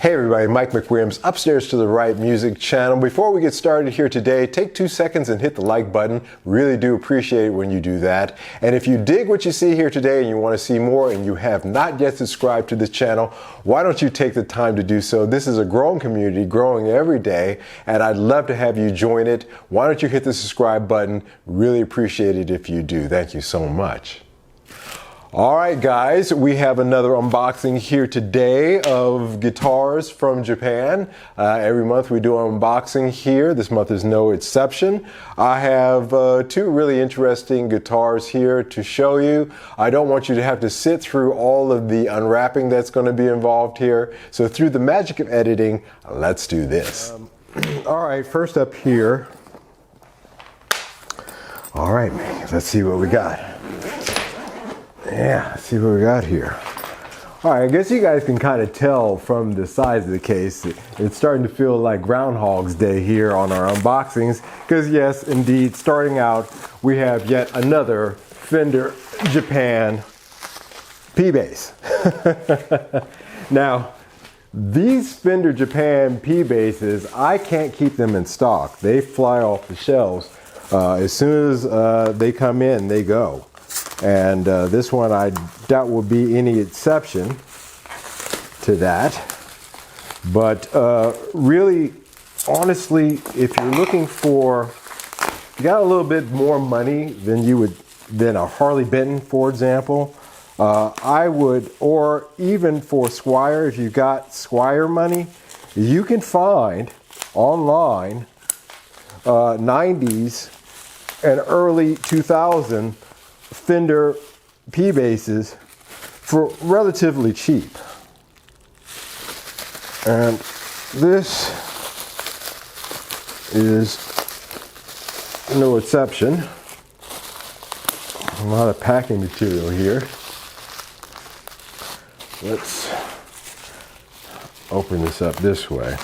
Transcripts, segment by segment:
Hey everybody, Mike McWilliams, Upstairs to the Right Music Channel. Before we get started here today, take 2 seconds and hit the like button. Really do appreciate it when you do that. And if you dig what you see here today and you want to see more and you have not yet subscribed to this channel, why don't you take the time to do so? This is a growing community, growing every day, and I'd love to have you join it. Why don't you hit the subscribe button? Really appreciate it if you do. Thank you so much. All right, guys, we have another unboxing here today of guitars from Japan. Every month we do an unboxing here. This month is no exception. I have 2 really interesting guitars here to show you. I don't want you to have to sit through all of the unwrapping that's going to be involved here. So through the magic of editing, let's do this. All right, first up here. All right, let's see what we got. Yeah, let's see what we got here. All right, I guess you guys can kind of tell from the size of the case, it's starting to feel like Groundhog's Day here on our unboxings, because yes, indeed, starting out, we have yet another Fender Japan P-Bass. Now, these Fender Japan P-Basses, I can't keep them in stock. They fly off the shelves. As soon as they come in, they go. And this one I doubt will be any exception to that. But really, honestly, if you're looking for, if you got a little bit more money than a Harley Benton, for example, I would, or even for Squier, if you got Squier money, you can find online 90s and early 2000 Fender P-Basses for relatively cheap. And this is no exception. A lot of packing material here. Let's open this up this way.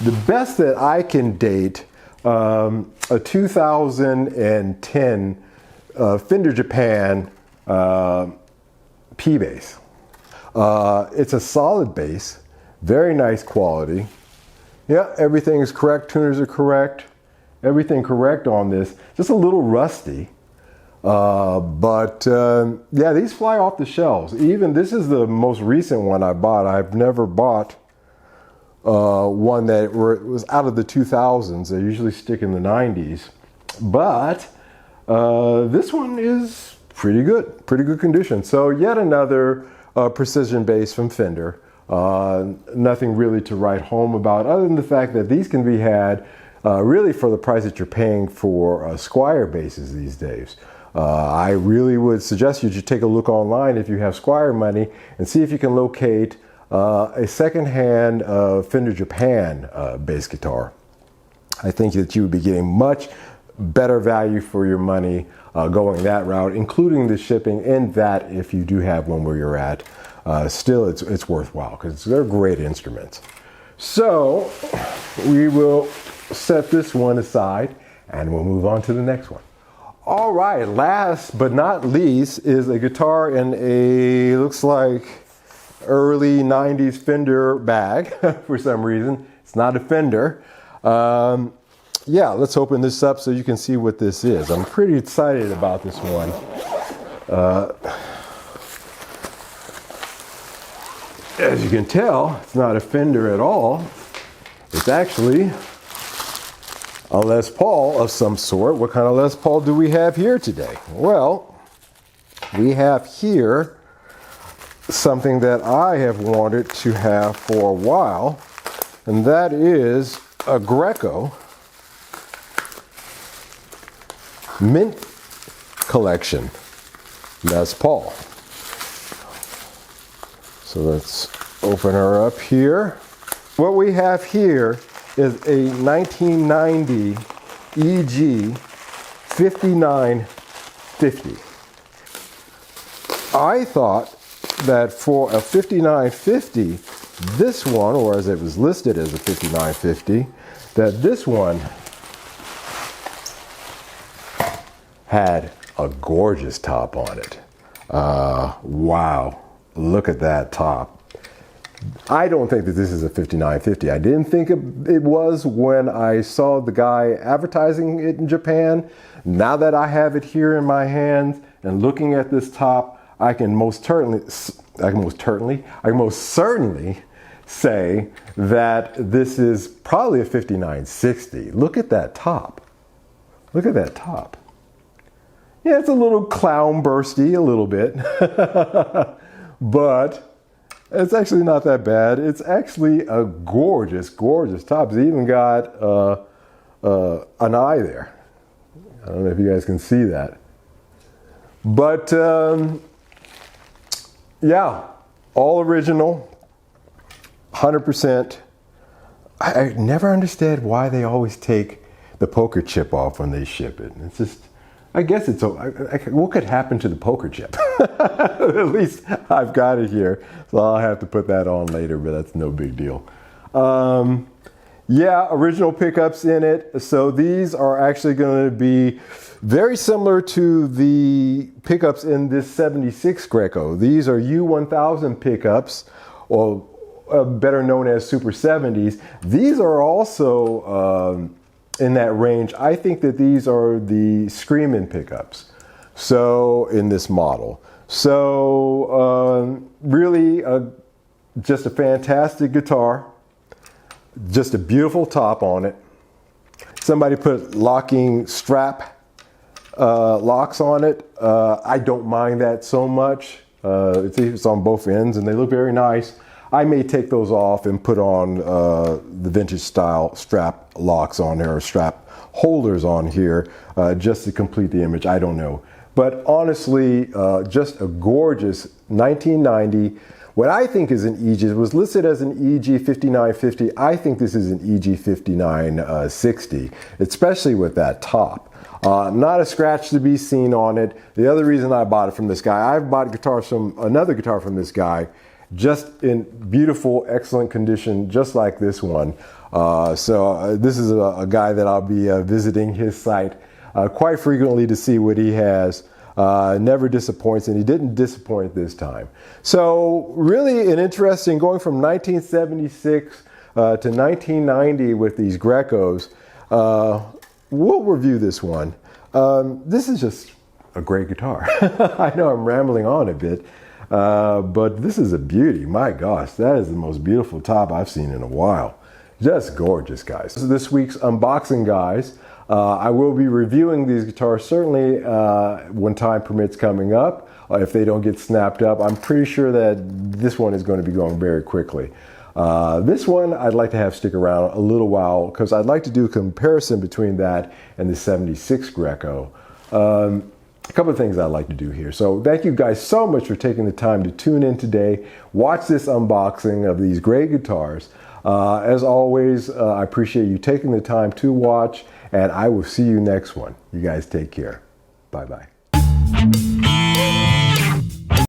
The best that I can date, a 2010 Fender Japan P-Bass. It's a solid bass, very nice quality. Yeah, everything is correct, tuners are correct, everything correct on this. Just a little rusty, but yeah, these fly off the shelves. Even this is the most recent one I bought. I've never bought one that was out of the 2000s. They usually stick in the 90s, but this one is pretty good condition. So yet another precision bass from Fender. Nothing really to write home about other than the fact that these can be had really for the price that you're paying for Squier basses these days. I really would suggest you should take a look online if you have Squier money and see if you can locate a secondhand Fender Japan bass guitar. I think that you would be getting much better value for your money going that route, including the shipping and that if you do have one where you're at. Still, it's worthwhile because they're great instruments. So we will set this one aside and we'll move on to the next one. All right, last but not least is a guitar in a, looks like early 90s Fender bag for some reason. It's not a Fender. Yeah, let's open this up so you can see what this is. I'm pretty excited about this one. As you can tell, it's not a Fender at all. It's actually a Les Paul of some sort. What kind of Les Paul do we have here today? Well, we have here something that I have wanted to have for a while, and that is a Greco Mint Collection Les Paul. So let's open her up here. What we have here is a 1990 EG 5950. I thought that for a 5950, this one, or as it was listed as a 5950, that this one had a gorgeous top on it. Wow, look at that top. I don't think that this is a 5950. I didn't think it was when I saw the guy advertising it in Japan. Now that I have it here in my hands and looking at this top, I can most certainly say that this is probably a 5960. Look at that top. Look at that top. Yeah, it's a little clown bursty a little bit, but it's actually not that bad. It's actually a gorgeous, gorgeous top. It's even got an eye there. I don't know if you guys can see that. But yeah, all original, 100%. I never understood why they always take the poker chip off when they ship it. It's just, I guess it's, what could happen to the poker chip? At least I've got it here, so I'll have to put that on later, but that's no big deal. Yeah, original pickups in it. So these are actually going to be very similar to the pickups in this 76 Greco. These are U1000 pickups, or better known as Super 70s. These are also in that range. I think that these are the Screamin' pickups. So in this model. So really just a fantastic guitar. Just a beautiful top on it. Somebody put locking strap locks on it. I don't mind that so much. It's on both ends and they look very nice. I may take those off and put on the vintage style strap locks on there, or strap holders on here, just to complete the image. I don't know. But honestly, just a gorgeous 1990. What I think is an EG, it was listed as an EG 5950. I think this is an EG 5960, especially with that top. Not a scratch to be seen on it. The other reason I bought it from this guy, I've bought another guitar from this guy, just in beautiful, excellent condition, just like this one. So this is a guy that I'll be visiting his site quite frequently to see what he has. Never disappoints, and he didn't disappoint this time. So really an interesting, going from 1976 to 1990 with these Grecos. We'll review this one. This is just a great guitar. I know I'm rambling on a bit, but this is a beauty. My gosh, that is the most beautiful top I've seen in a while. Just gorgeous, guys. This is this week's unboxing, guys. I will be reviewing these guitars certainly when time permits coming up. If they don't get snapped up, I'm pretty sure that this one is going to be going very quickly. This one I'd like to have stick around a little while because I'd like to do a comparison between that and the 76 Greco. A couple of things I'd like to do here. So thank you guys so much for taking the time to tune in today. Watch this unboxing of these great guitars. As always, I appreciate you taking the time to watch, and I will see you next one. You guys take care. Bye-bye.